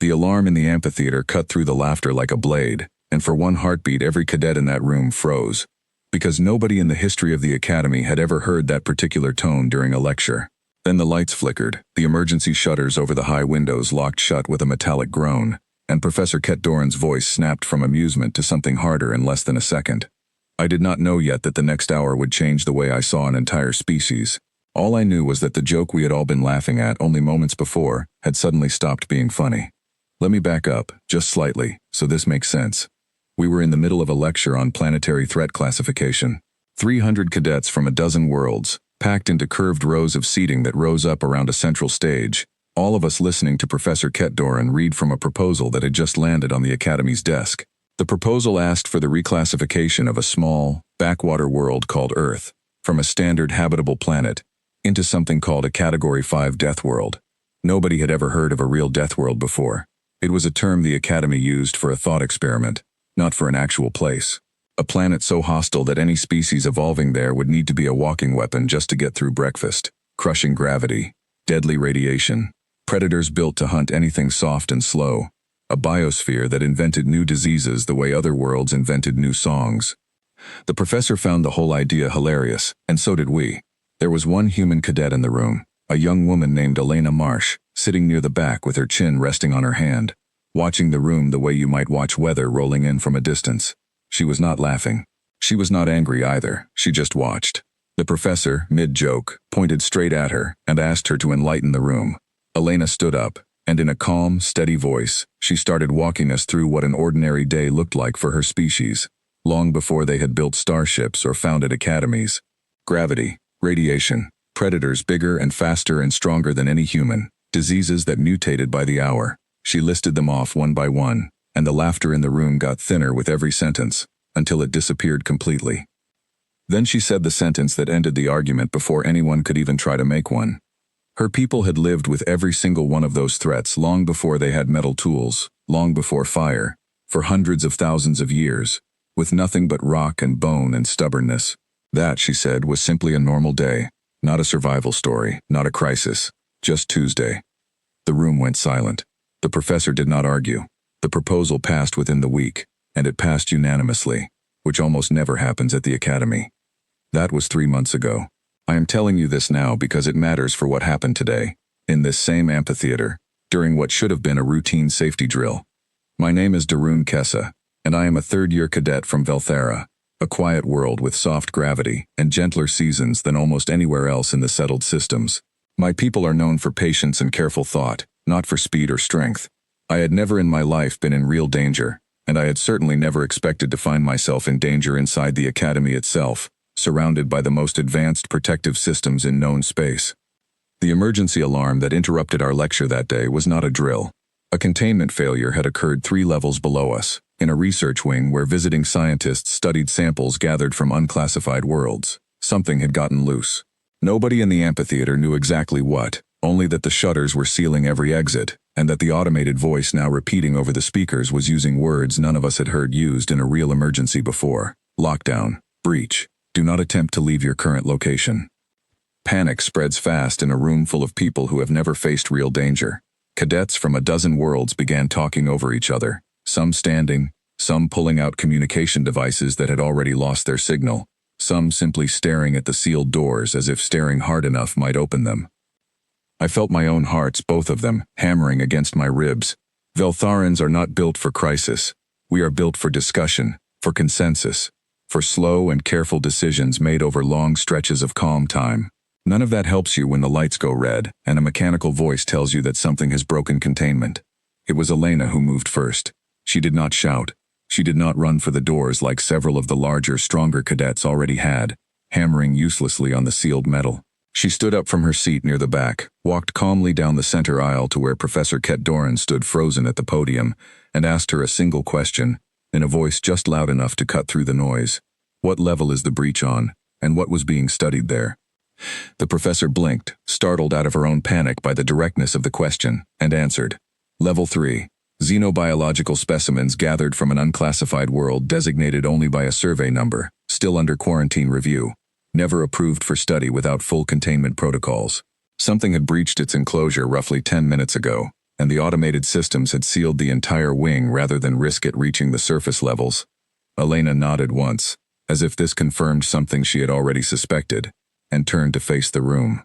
The alarm in the amphitheater cut through the laughter like a blade, and for one heartbeat every cadet in that room froze, because nobody in the history of the academy had ever heard that particular tone during a lecture. Then the lights flickered, the emergency shutters over the high windows locked shut with a metallic groan, and Professor Ket Doran's voice snapped from amusement to something harder in less than a second. I did not know yet that the next hour would change the way I saw an entire species. All I knew was that the joke we had all been laughing at only moments before had suddenly stopped being funny. Let me back up, just slightly, so this makes sense. We were in the middle of a lecture on planetary threat classification. 300 cadets from a dozen worlds, packed into curved rows of seating that rose up around a central stage, all of us listening to Professor Ket Doran read from a proposal that had just landed on the Academy's desk. The proposal asked for the reclassification of a small, backwater world called Earth, from a standard habitable planet, into something called a Category 5 Death World. Nobody had ever heard of a real Death World before. It was a term the Academy used for a thought experiment, not for an actual place. A planet so hostile that any species evolving there would need to be a walking weapon just to get through breakfast. Crushing gravity, deadly radiation, predators built to hunt anything soft and slow, a biosphere that invented new diseases the way other worlds invented new songs. The professor found the whole idea hilarious, and so did we. There was one human cadet in the room, a young woman named Elena Marsh, sitting near the back with her chin resting on her hand, watching the room the way you might watch weather rolling in from a distance. She was not laughing. She was not angry either, she just watched. The professor, mid-joke, pointed straight at her and asked her to enlighten the room. Elena stood up, and in a calm, steady voice, she started walking us through what an ordinary day looked like for her species, long before they had built starships or founded academies. Gravity, radiation, predators bigger and faster and stronger than any human, diseases that mutated by the hour. She listed them off one by one, and the laughter in the room got thinner with every sentence, until it disappeared completely. Then she said the sentence that ended the argument before anyone could even try to make one. Her people had lived with every single one of those threats long before they had metal tools, long before fire, for hundreds of thousands of years, with nothing but rock and bone and stubbornness. That, she said, was simply a normal day, not a survival story, not a crisis, just Tuesday. The room went silent. The professor did not argue. The proposal passed within the week, and it passed unanimously, which almost never happens at the Academy. That was 3 months ago. I am telling you this now because it matters for what happened today, in this same amphitheater, during what should have been a routine safety drill. My name is Darun Kessa, and I am a third-year cadet from Velthera, a quiet world with soft gravity and gentler seasons than almost anywhere else in the settled systems. My people are known for patience and careful thought, not for speed or strength. I had never in my life been in real danger, and I had certainly never expected to find myself in danger inside the Academy itself, surrounded by the most advanced protective systems in known space. The emergency alarm that interrupted our lecture that day was not a drill. A containment failure had occurred 3 levels below us, in a research wing where visiting scientists studied samples gathered from unclassified worlds. Something had gotten loose. Nobody in the amphitheater knew exactly what, only that the shutters were sealing every exit, and that the automated voice now repeating over the speakers was using words none of us had heard used in a real emergency before. Lockdown. Breach. Do not attempt to leave your current location. Panic spreads fast in a room full of people who have never faced real danger. Cadets from a dozen worlds began talking over each other, some standing, some pulling out communication devices that had already lost their signal, some simply staring at the sealed doors as if staring hard enough might open them. I felt my own hearts, both of them, hammering against my ribs. Veltharans are not built for crisis. We are built for discussion, for consensus, for slow and careful decisions made over long stretches of calm time. None of that helps you when the lights go red and a mechanical voice tells you that something has broken containment. It was Elena who moved first. She did not shout. She did not run for the doors like several of the larger, stronger cadets already had, hammering uselessly on the sealed metal. She stood up from her seat near the back, walked calmly down the center aisle to where Professor Ket Doran stood frozen at the podium, and asked her a single question, in a voice just loud enough to cut through the noise. What level is the breach on, and what was being studied there? The professor blinked, startled out of her own panic by the directness of the question, and answered. Level 3. Xenobiological specimens gathered from an unclassified world designated only by a survey number, still under quarantine review. Never approved for study without full containment protocols. Something had breached its enclosure roughly 10 minutes ago. and the automated systems had sealed the entire wing rather than risk it reaching the surface levels. Elena nodded once, as if this confirmed something she had already suspected, and turned to face the room.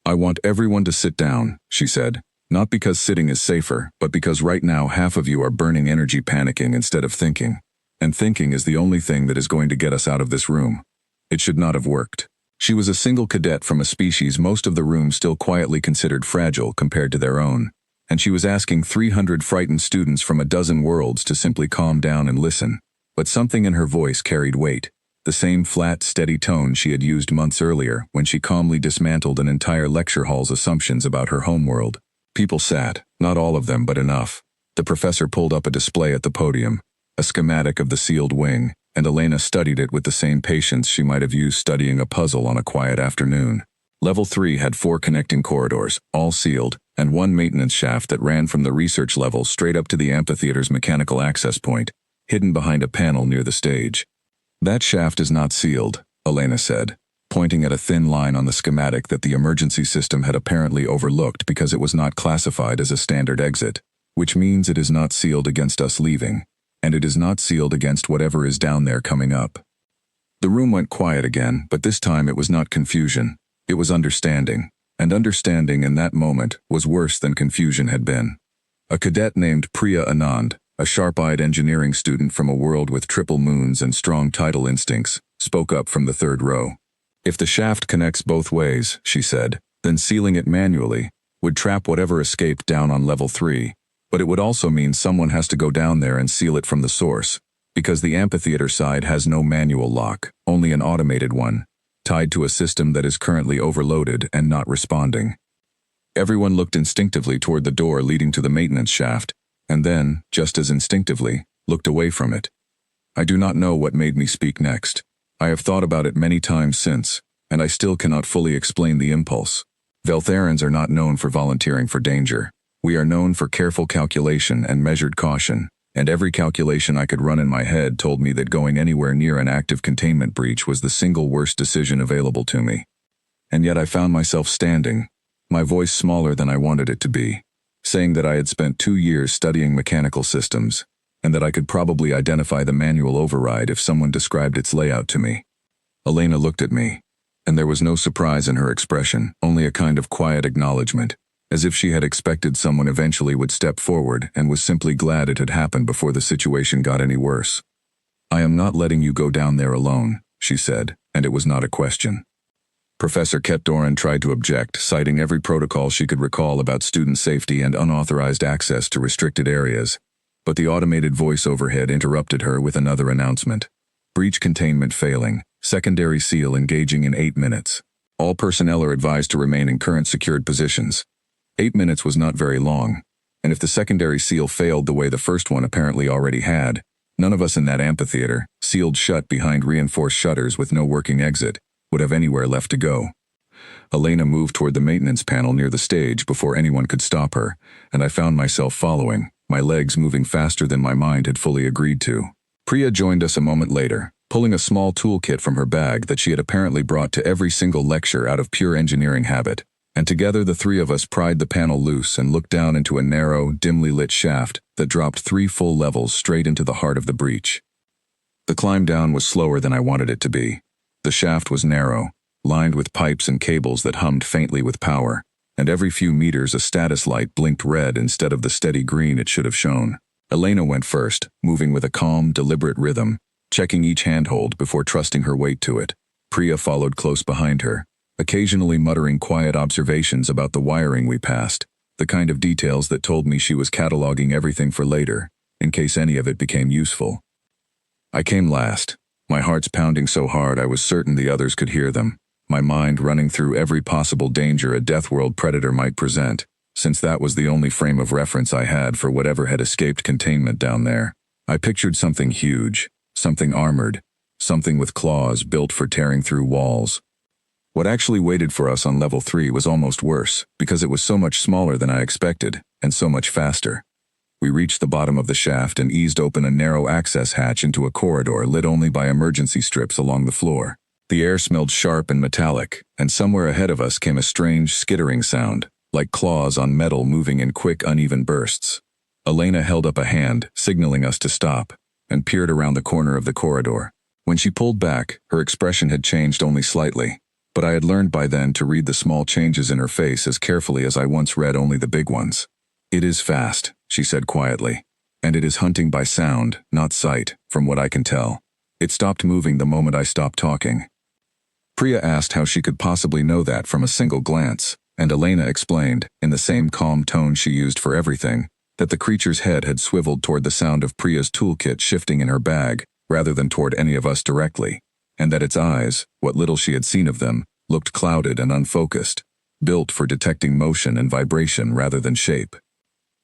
"I want everyone to sit down," she said, "not because sitting is safer, but because right now half of you are burning energy panicking instead of thinking. And thinking is the only thing that is going to get us out of this room. It should not have worked." She was a single cadet from a species most of the room still quietly considered fragile compared to their own, and she was asking 300 frightened students from a dozen worlds to simply calm down and listen. But something in her voice carried weight, the same flat, steady tone she had used months earlier when she calmly dismantled an entire lecture hall's assumptions about her homeworld. People sat, not all of them but enough. The professor pulled up a display at the podium, a schematic of the sealed wing, and Elena studied it with the same patience she might have used studying a puzzle on a quiet afternoon. Level 3 had 4 connecting corridors, all sealed, and 1 maintenance shaft that ran from the research level straight up to the amphitheater's mechanical access point, hidden behind a panel near the stage. "That shaft is not sealed," Elena said, pointing at a thin line on the schematic that the emergency system had apparently overlooked because it was not classified as a standard exit, "which means it is not sealed against us leaving. And it is not sealed against whatever is down there coming up." The room went quiet again, but this time it was not confusion. It was understanding, and understanding in that moment was worse than confusion had been. A cadet named Priya Anand, a sharp-eyed engineering student from a world with triple moons and strong tidal instincts, spoke up from the third row. "If the shaft connects both ways," she said, "then sealing it manually would trap whatever escaped down on level 3. But it would also mean someone has to go down there and seal it from the source, because the amphitheater side has no manual lock, only an automated one, tied to a system that is currently overloaded and not responding." Everyone looked instinctively toward the door leading to the maintenance shaft, and then, just as instinctively, looked away from it. I do not know what made me speak next. I have thought about it many times since, and I still cannot fully explain the impulse. Veltharans are not known for volunteering for danger. We are known for careful calculation and measured caution, and every calculation I could run in my head told me that going anywhere near an active containment breach was the single worst decision available to me. And yet I found myself standing, my voice smaller than I wanted it to be, saying that I had spent 2 years studying mechanical systems, and that I could probably identify the manual override if someone described its layout to me. Elena looked at me, and there was no surprise in her expression, only a kind of quiet acknowledgement, as if she had expected someone eventually would step forward and was simply glad it had happened before the situation got any worse. "I am not letting you go down there alone," she said, and it was not a question. Professor Ketdoran tried to object, citing every protocol she could recall about student safety and unauthorized access to restricted areas, but the automated voice overhead interrupted her with another announcement. "Breach containment failing. Secondary seal engaging in 8 minutes. All personnel are advised to remain in current secured positions." 8 minutes was not very long, and if the secondary seal failed the way the first one apparently already had, none of us in that amphitheater, sealed shut behind reinforced shutters with no working exit, would have anywhere left to go. Elena moved toward the maintenance panel near the stage before anyone could stop her, and I found myself following, my legs moving faster than my mind had fully agreed to. Priya joined us a moment later, pulling a small toolkit from her bag that she had apparently brought to every single lecture out of pure engineering habit. And together the 3 of us pried the panel loose and looked down into a narrow, dimly lit shaft that dropped 3 full levels straight into the heart of the breach. The climb down was slower than I wanted it to be. The shaft was narrow, lined with pipes and cables that hummed faintly with power, and every few meters a status light blinked red instead of the steady green it should have shown. Elena went first, moving with a calm, deliberate rhythm, checking each handhold before trusting her weight to it. Priya followed close behind her, occasionally muttering quiet observations about the wiring we passed, the kind of details that told me she was cataloging everything for later, in case any of it became useful. I came last, my heart's pounding so hard I was certain the others could hear them, my mind running through every possible danger a Deathworld predator might present, since that was the only frame of reference I had for whatever had escaped containment down there. I pictured something huge, something armored, something with claws built for tearing through walls. What actually waited for us on level 3 was almost worse, because it was so much smaller than I expected, and so much faster. We reached the bottom of the shaft and eased open a narrow access hatch into a corridor lit only by emergency strips along the floor. The air smelled sharp and metallic, and somewhere ahead of us came a strange, skittering sound, like claws on metal moving in quick, uneven bursts. Elena held up a hand, signaling us to stop, and peered around the corner of the corridor. When she pulled back, her expression had changed only slightly, but I had learned by then to read the small changes in her face as carefully as I once read only the big ones. "It is fast," she said quietly, "and it is hunting by sound, not sight, from what I can tell. It stopped moving the moment I stopped talking." Priya asked how she could possibly know that from a single glance, and Elena explained, in the same calm tone she used for everything, that the creature's head had swiveled toward the sound of Priya's toolkit shifting in her bag, rather than toward any of us directly, and that its eyes, what little she had seen of them, looked clouded and unfocused, built for detecting motion and vibration rather than shape.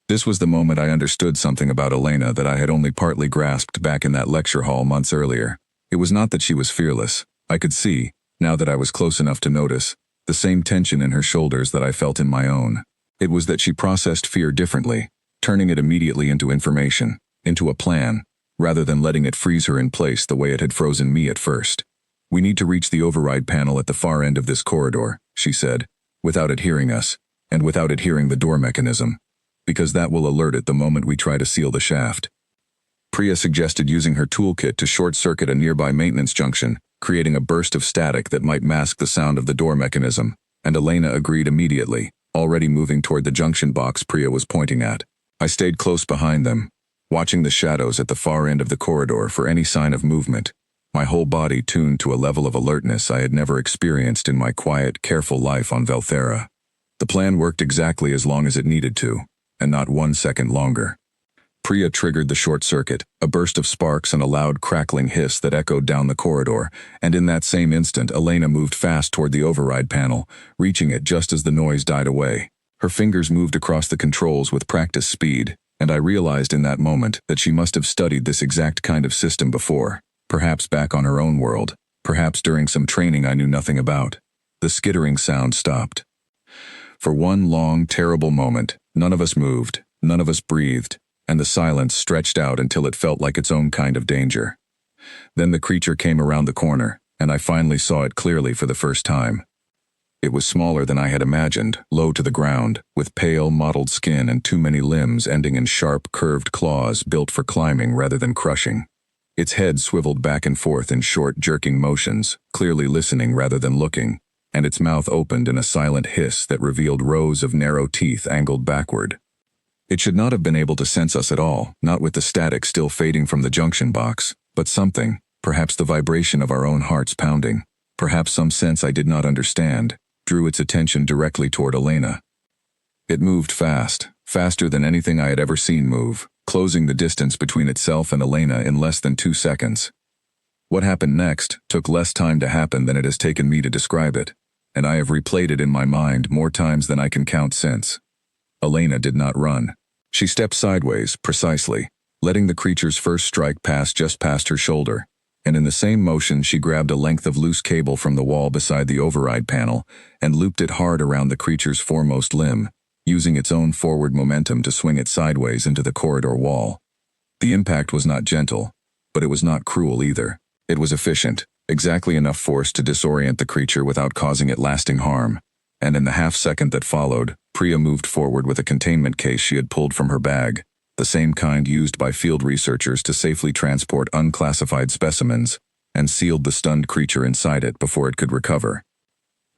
This was the moment I understood something about Elena that I had only partly grasped back in that lecture hall months earlier. It was not that she was fearless. I could see, now that I was close enough to notice, the same tension in her shoulders that I felt in my own. It was that she processed fear differently, turning it immediately into information, into a plan, rather than letting it freeze her in place the way it had frozen me at first. "We need to reach the override panel at the far end of this corridor," she said, without it hearing us, and without it hearing the door mechanism, "because that will alert it the moment we try to seal the shaft." Priya suggested using her toolkit to short-circuit a nearby maintenance junction, creating a burst of static that might mask the sound of the door mechanism, and Elena agreed immediately, already moving toward the junction box Priya was pointing at. I stayed close behind them, watching the shadows at the far end of the corridor for any sign of movement, my whole body tuned to a level of alertness I had never experienced in my quiet, careful life on Velthera. The plan worked exactly as long as it needed to, and not 1 second longer. Priya triggered the short circuit, a burst of sparks and a loud crackling hiss that echoed down the corridor, and in that same instant Elena moved fast toward the override panel, reaching it just as the noise died away. Her fingers moved across the controls with practiced speed, and I realized in that moment that she must have studied this exact kind of system before, perhaps back on her own world, perhaps during some training I knew nothing about. The skittering sound stopped. For one long, terrible moment, none of us moved, none of us breathed, and the silence stretched out until it felt like its own kind of danger. Then the creature came around the corner, and I finally saw it clearly for the first time. It was smaller than I had imagined, low to the ground, with pale, mottled skin and too many limbs ending in sharp, curved claws built for climbing rather than crushing. Its head swiveled back and forth in short, jerking motions, clearly listening rather than looking, and its mouth opened in a silent hiss that revealed rows of narrow teeth angled backward. It should not have been able to sense us at all, not with the static still fading from the junction box, but something, perhaps the vibration of our own hearts pounding, perhaps some sense I did not understand, drew its attention directly toward Elena. It moved fast, faster than anything I had ever seen move, closing the distance between itself and Elena in less than 2 seconds. What happened next took less time to happen than it has taken me to describe it, and I have replayed it in my mind more times than I can count since. Elena did not run. She stepped sideways, precisely, letting the creature's first strike pass just past her shoulder, and in the same motion she grabbed a length of loose cable from the wall beside the override panel and looped it hard around the creature's foremost limb, using its own forward momentum to swing it sideways into the corridor wall. The impact was not gentle, but it was not cruel either. It was efficient, exactly enough force to disorient the creature without causing it lasting harm, and in the half-second that followed, Priya moved forward with a containment case she had pulled from her bag, the same kind used by field researchers to safely transport unclassified specimens, and sealed the stunned creature inside it before it could recover.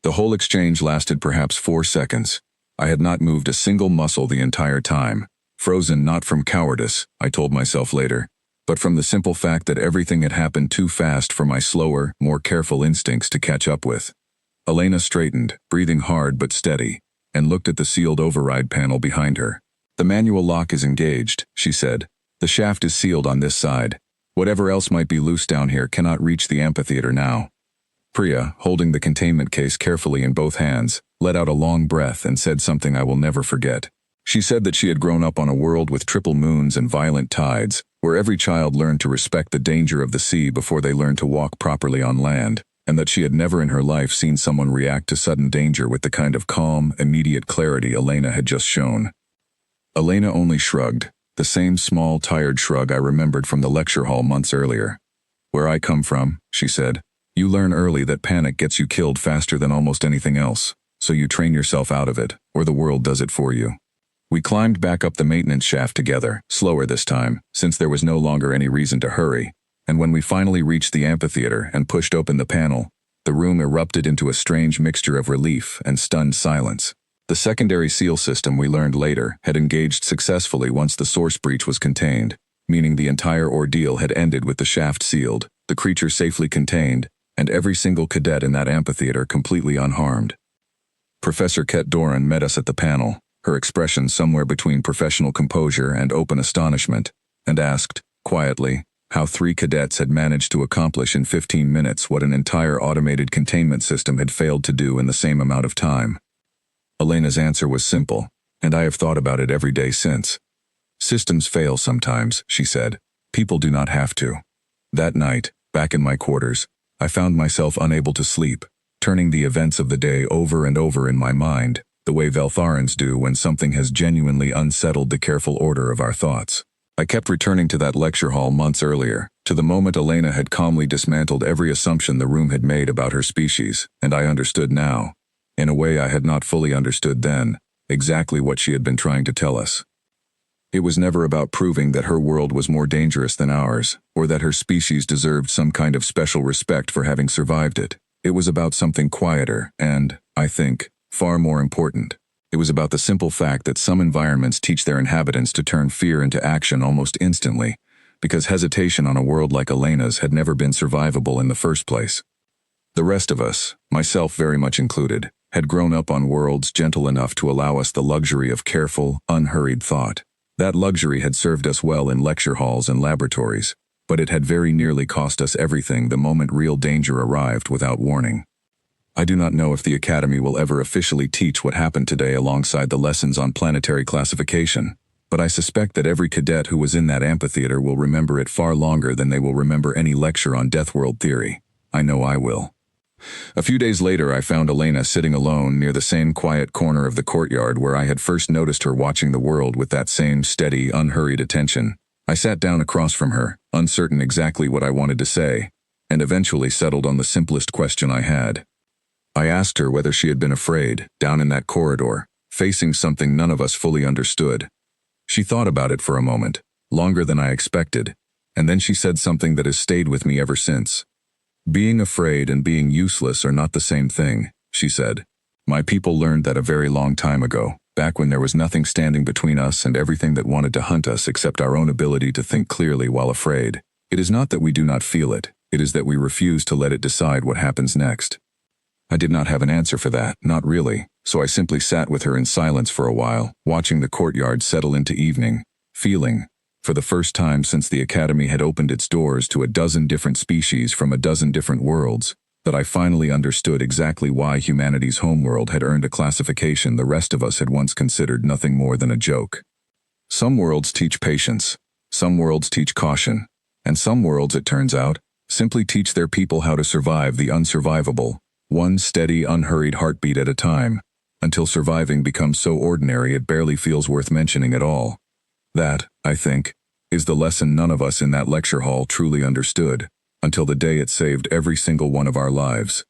The whole exchange lasted perhaps 4 seconds. I had not moved a single muscle the entire time, frozen not from cowardice, I told myself later, but from the simple fact that everything had happened too fast for my slower, more careful instincts to catch up with. Elena straightened, breathing hard but steady, and looked at the sealed override panel behind her. "The manual lock is engaged," she said. "The shaft is sealed on this side. Whatever else might be loose down here cannot reach the amphitheater now." Priya, holding the containment case carefully in both hands, let out a long breath and said something I will never forget. She said that she had grown up on a world with triple moons and violent tides, where every child learned to respect the danger of the sea before they learned to walk properly on land, and that she had never in her life seen someone react to sudden danger with the kind of calm, immediate clarity Elena had just shown. Elena only shrugged, the same small, tired shrug I remembered from the lecture hall months earlier. "Where I come from," she said, "you learn early that panic gets you killed faster than almost anything else. so you train yourself out of it, or the world does it for you. We climbed back up the maintenance shaft together, slower this time, since there was no longer any reason to hurry, and when we finally reached the amphitheater and pushed open the panel, the room erupted into a strange mixture of relief and stunned silence. The secondary seal system, we learned later, had engaged successfully once the source breach was contained, meaning the entire ordeal had ended with the shaft sealed, the creature safely contained, and every single cadet in that amphitheater completely unharmed. Professor Ket Doran met us at the panel, her expression somewhere between professional composure and open astonishment, and asked, quietly, how 3 cadets had managed to accomplish in 15 minutes what an entire automated containment system had failed to do in the same amount of time. Elena's answer was simple, and I have thought about it every day since. Systems fail sometimes, she said. People do not have to. That night, back in my quarters, I found myself unable to sleep, turning the events of the day over and over in my mind, the way Veltharans do when something has genuinely unsettled the careful order of our thoughts. I kept returning to that lecture hall months earlier, to the moment Elena had calmly dismantled every assumption the room had made about her species, and I understood now, in a way I had not fully understood then, exactly what she had been trying to tell us. It was never about proving that her world was more dangerous than ours, or that her species deserved some kind of special respect for having survived it. It was about something quieter and, I think, far more important. It was about the simple fact that some environments teach their inhabitants to turn fear into action almost instantly, because hesitation on a world like Elena's had never been survivable in the first place. The rest of us, myself very much included, had grown up on worlds gentle enough to allow us the luxury of careful, unhurried thought. That luxury had served us well in lecture halls and laboratories, but it had very nearly cost us everything the moment real danger arrived without warning. I do not know if the Academy will ever officially teach what happened today alongside the lessons on planetary classification, but I suspect that every cadet who was in that amphitheater will remember it far longer than they will remember any lecture on Deathworld theory. I know I will. A few days later, I found Elena sitting alone near the same quiet corner of the courtyard where I had first noticed her watching the world with that same steady, unhurried attention. I sat down across from her, uncertain exactly what I wanted to say, and eventually settled on the simplest question I had. I asked her whether she had been afraid, down in that corridor, facing something none of us fully understood. She thought about it for a moment, longer than I expected, and then she said something that has stayed with me ever since. Being afraid and being useless are not the same thing, she said. My people learned that a very long time ago, back when there was nothing standing between us and everything that wanted to hunt us except our own ability to think clearly while afraid. It is not that we do not feel it, it is that we refuse to let it decide what happens next. I did not have an answer for that, not really, so I simply sat with her in silence for a while, watching the courtyard settle into evening, feeling, for the first time since the Academy had opened its doors to a dozen different species from a dozen different worlds, that I finally understood exactly why humanity's homeworld had earned a classification the rest of us had once considered nothing more than a joke. Some worlds teach patience, some worlds teach caution, and some worlds, it turns out, simply teach their people how to survive the unsurvivable, one steady, unhurried heartbeat at a time, until surviving becomes so ordinary it barely feels worth mentioning at all. That, I think, is the lesson none of us in that lecture hall truly understood, until the day it saved every single one of our lives.